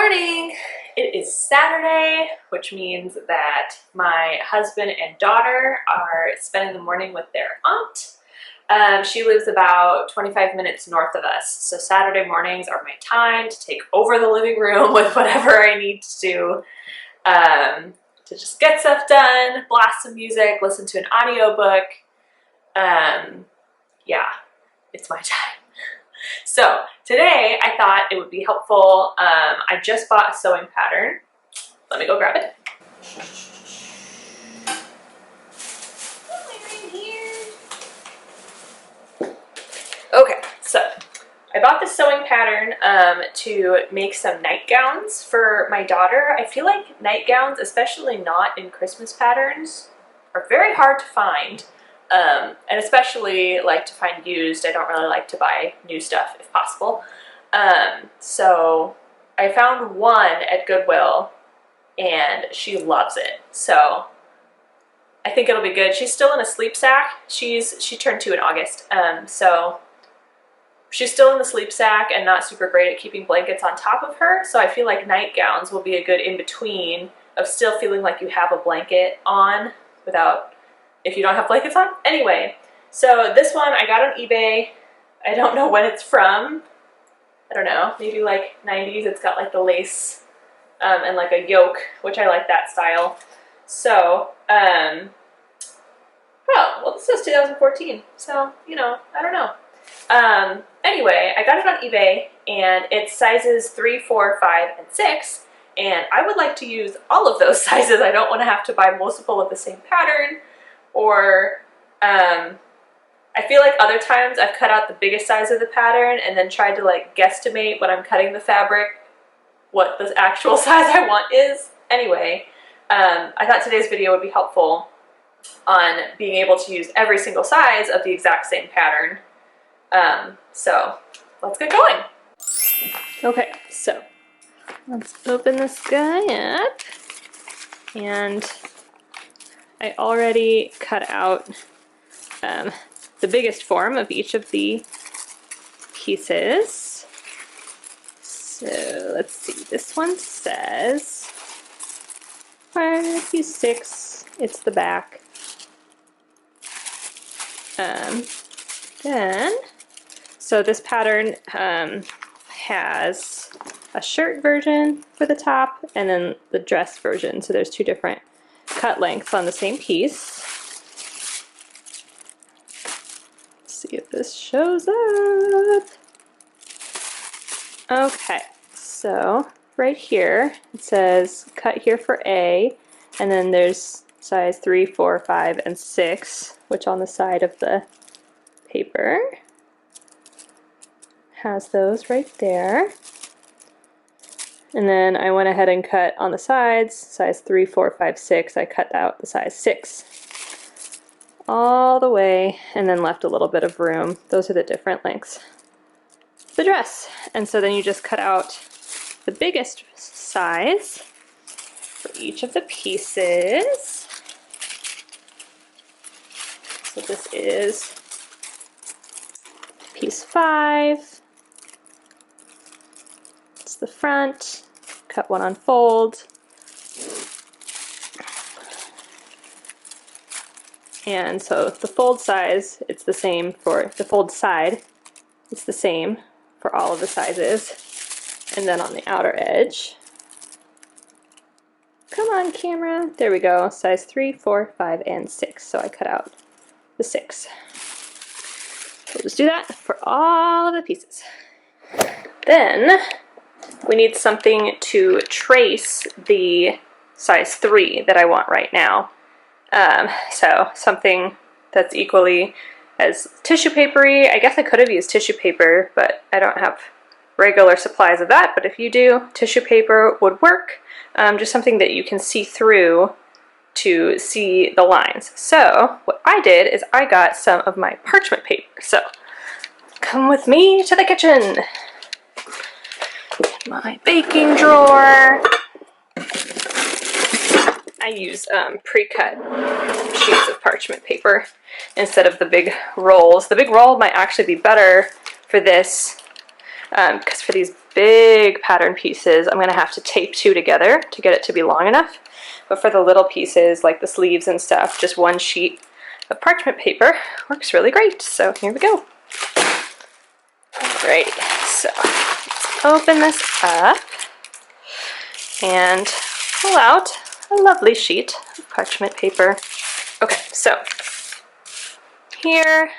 morning! It is Saturday, which means that my husband and daughter are spending the morning with their aunt. She lives about 25 minutes north of us, so Saturday mornings are my time to take over the living room with whatever I need to do, to just get stuff done, blast some music, listen to an audiobook. Yeah, it's my time. So today I thought it would be helpful. I just bought a sewing pattern. Let me go grab it. Okay, so I bought this sewing pattern to make some nightgowns for my daughter. I feel like nightgowns, especially not in Christmas patterns, are very hard to find. And especially like to find used. I don't really like to buy new stuff if possible. So I found one at Goodwill and she loves it. So I think it'll be good. She's still in a sleep sack. She turned 2 in August. So she's still in the sleep sack and not super great at keeping blankets on top of her. So I feel like nightgowns will be a good in-between of still feeling like you have a blanket on without, if you don't have blankets on. Anyway, so this one I got on eBay. I don't know when it's from. I don't know, maybe like 90s. It's got like the lace and like a yoke, which I like that style. So, oh, well, this says 2014. So, you know, I don't know. Anyway, I got it on eBay and it's sizes 3, 4, 5, and 6. And I would like to use all of those sizes. I don't want to have to buy multiple of the same pattern. Or I feel like other times I've cut out the biggest size of the pattern and then tried to like guesstimate when I'm cutting the fabric what the actual size I want is. Anyway, I thought today's video would be helpful on being able to use every single size of the exact same pattern. So let's get going. Okay, so let's open this guy up. And I already cut out the biggest form of each of the pieces. So let's see, this one says 5, 6, it's the back. So this pattern has a shirt version for the top and then the dress version. So there's 2 different cut lengths on the same piece. Let's see if this shows up. Okay, so right here it says cut here for A, and then there's size 3, 4, 5, and 6, which on the side of the paper has those right there. And then I went ahead and cut on the sides, size 3, 4, 5, 6. I cut out the size 6 all the way and then left a little bit of room. Those are the different lengths. The dress. And so then you just cut out the biggest size for each of the pieces. So this is piece 5. The front, cut one on fold, and so the fold size, it's the same for the fold side, it's the same for all of the sizes. And then on the outer edge, come on camera, there we go, size 3, 4, 5, and 6. So I cut out the 6. We'll just do that for all of the pieces. Then we need something to trace the size 3 that I want right now. So something that's equally as tissue papery. I guess I could have used tissue paper, but I don't have regular supplies of that. But if you do, tissue paper would work. Just something that you can see through to see the lines. So what I did is I got some of my parchment paper. So come with me to the kitchen. My baking drawer. I use pre-cut sheets of parchment paper instead of the big rolls. The big roll might actually be better for this because for these big pattern pieces, I'm gonna have to tape 2 together to get it to be long enough. But for the little pieces, like the sleeves and stuff, just 1 sheet of parchment paper works really great. So here we go. Alrighty, so let's open this up and pull out a lovely sheet of parchment paper. Okay, so here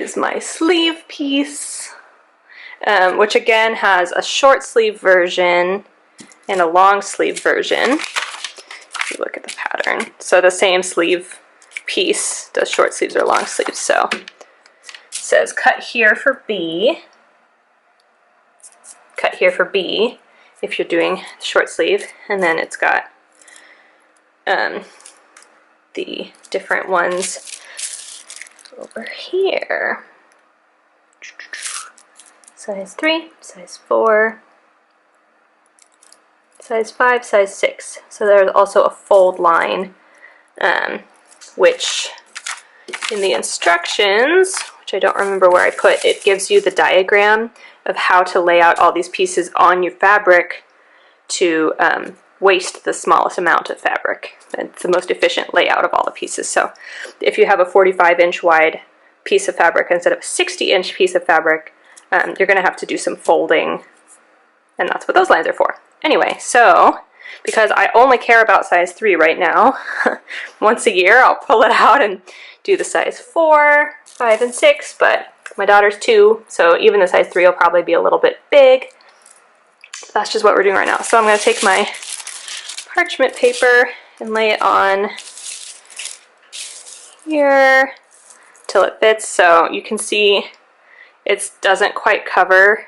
is my sleeve piece, which again has a short sleeve version and a long sleeve version. If you look at the pattern, so the same sleeve piece does short sleeves or long sleeves. So it says cut here for B, cut here for B if you're doing short sleeve, and then it's got the different ones over here. Size 3, size 4, size 5, size 6. So there's also a fold line, which in the instructions, which I don't remember where I put, it gives you the diagram of how to lay out all these pieces on your fabric to waste the smallest amount of fabric. It's the most efficient layout of all the pieces. So if you have a 45-inch wide piece of fabric instead of a 60-inch piece of fabric, you're going to have to do some folding, and that's what those lines are for. Anyway, so because I only care about size 3 right now, once a year I'll pull it out and do the size 4, 5, and 6, but my daughter's 2, so even the size 3 will probably be a little bit big. That's just what we're doing right now. So I'm going to take my parchment paper and lay it on here till it fits. So you can see it doesn't quite cover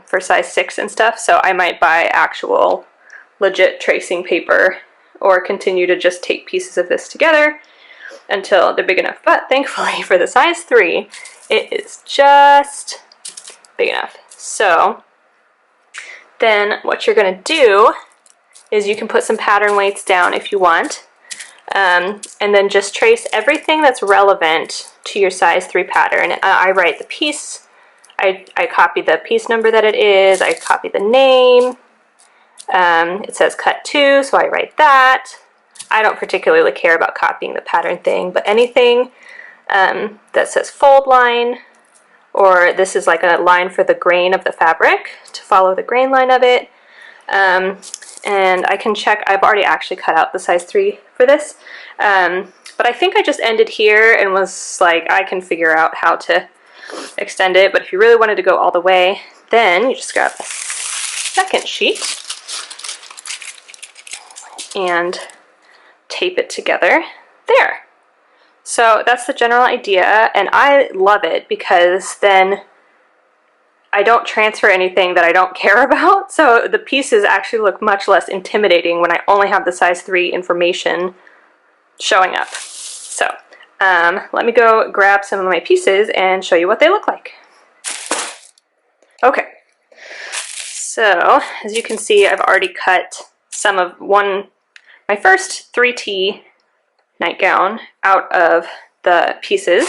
for size 6 and stuff, so I might buy actual legit tracing paper or continue to just tape pieces of this together until they're big enough. But thankfully for the size 3, it is just big enough. So then what you're going to do is you can put some pattern weights down if you want, and then just trace everything that's relevant to your size 3 pattern. I write the piece, I copy the piece number that it is, I copy the name, it says cut 2, so I write that. I don't particularly care about copying the pattern thing, but anything that says fold line, or this is like a line for the grain of the fabric, to follow the grain line of it. And I can check, I've already actually cut out the size 3 for this, but I think I just ended here and was like, I can figure out how to extend it. But if you really wanted to go all the way, then you just grab a second sheet and tape it together there. So that's the general idea, and I love it because then I don't transfer anything that I don't care about, so the pieces actually look much less intimidating when I only have the size 3 information showing up. So let me go grab some of my pieces and show you what they look like. Okay, so as you can see, I've already cut some of my first 3T nightgown out of the pieces.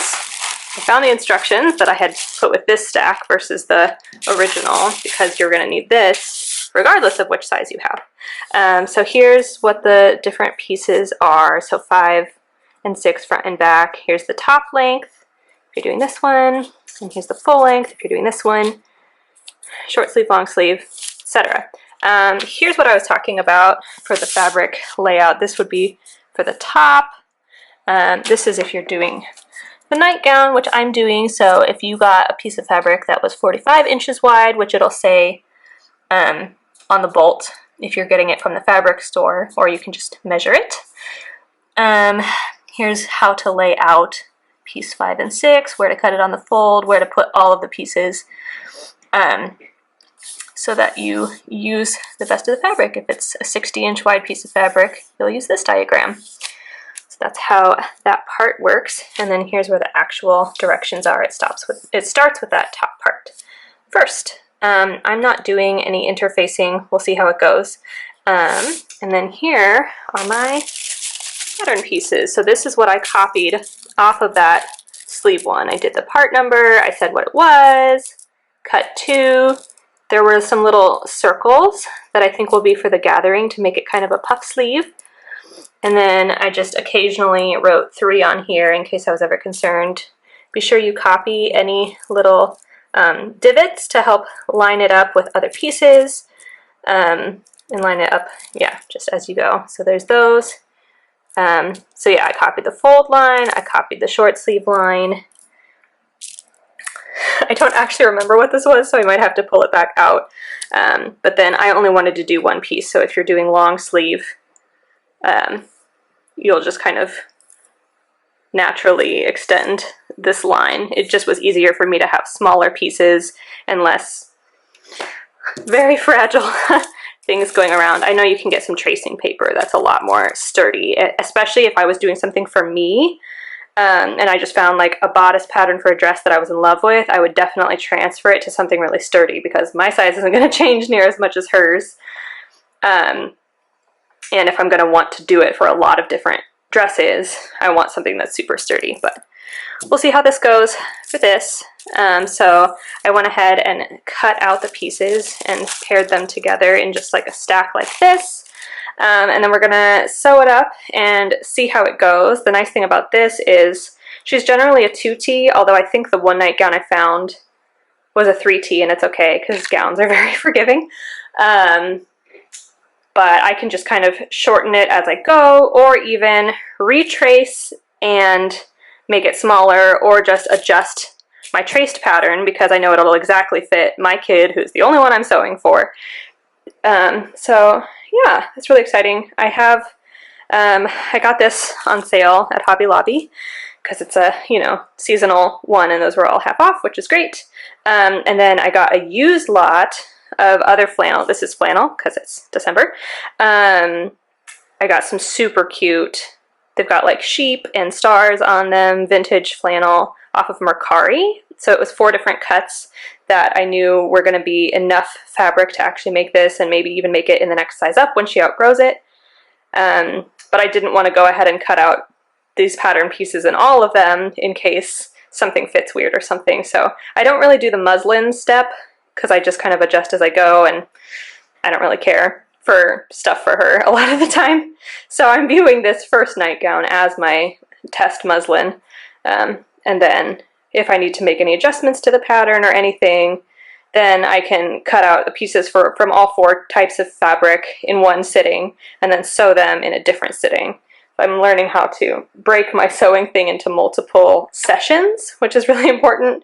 I found the instructions that I had put with this stack versus the original, because you're going to need this regardless of which size you have. So here's what the different pieces are. So 5 and 6 front and back. Here's the top length if you're doing this one, and here's the full length if you're doing this one. Short sleeve, long sleeve, etc. Here's what I was talking about for the fabric layout. This would be for the top. This is if you're doing the nightgown, which I'm doing. So if you got a piece of fabric that was 45 inches wide, which it'll say on the bolt if you're getting it from the fabric store, or you can just measure it. Here's how to lay out piece 5 and 6, where to cut it on the fold, where to put all of the pieces, so that you use the best of the fabric. If it's a 60-inch wide piece of fabric, you'll use this diagram. So that's how that part works. And then here's where the actual directions are. It starts with that top part first. I'm not doing any interfacing. We'll see how it goes. And then here are my pattern pieces. So this is what I copied off of that sleeve one. I did the part number, I said what it was, cut 2, there were some little circles that I think will be for the gathering to make it kind of a puff sleeve. And then I just occasionally wrote 3 on here in case I was ever concerned. Be sure you copy any little divots to help line it up with other pieces, and line it up, yeah, just as you go. So there's those. So yeah, I copied the fold line, I copied the short sleeve line. I don't actually remember what this was, so I might have to pull it back out. But then I only wanted to do one piece, so if you're doing long sleeve, you'll just kind of naturally extend this line. It just was easier for me to have smaller pieces and less very fragile things going around. I know you can get some tracing paper that's a lot more sturdy, especially if I was doing something for me, and I just found like a bodice pattern for a dress that I was in love with. I would definitely transfer it to something really sturdy because my size isn't going to change near as much as hers. And if I'm going to want to do it for a lot of different dresses, I want something that's super sturdy, but we'll see how this goes for this. So I went ahead and cut out the pieces and paired them together in just like a stack like this. And then we're gonna sew it up and see how it goes. The nice thing about this is she's generally a 2T, although I think the one nightgown I found was a 3T, and it's okay because gowns are very forgiving. But I can just kind of shorten it as I go, or even retrace and make it smaller, or just adjust my traced pattern because I know it'll exactly fit my kid, who's the only one I'm sewing for. So yeah, it's really exciting. I have, I got this on sale at Hobby Lobby because it's a, you know, seasonal one, and those were all half off, which is great. And then I got a used lot of other flannel. This is flannel because it's December. I got some super cute, they've got like sheep and stars on them, vintage flannel off of Mercari. So it was 4 different cuts that I knew were going to be enough fabric to actually make this, and maybe even make it in the next size up when she outgrows it. But I didn't want to go ahead and cut out these pattern pieces in all of them in case something fits weird or something. So I don't really do the muslin step because I just kind of adjust as I go, and I don't really care for stuff for her a lot of the time. So I'm viewing this first nightgown as my test muslin, and then if I need to make any adjustments to the pattern or anything, then I can cut out the pieces from all 4 types of fabric in one sitting and then sew them in a different sitting. I'm learning how to break my sewing thing into multiple sessions, which is really important.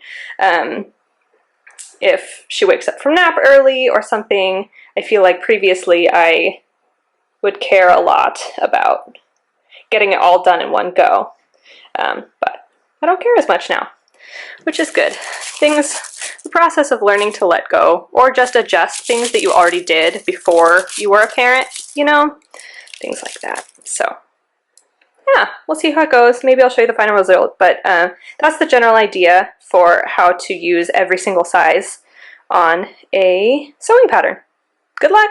If she wakes up from nap early or something, I feel like previously I would care a lot about getting it all done in one go. But I don't care as much now, which is good. The process of learning to let go or just adjust things that you already did before you were a parent, you know, things like that. So yeah, we'll see how it goes. maybe I'll show you the final result, but that's the general idea for how to use every single size on a sewing pattern. Good luck!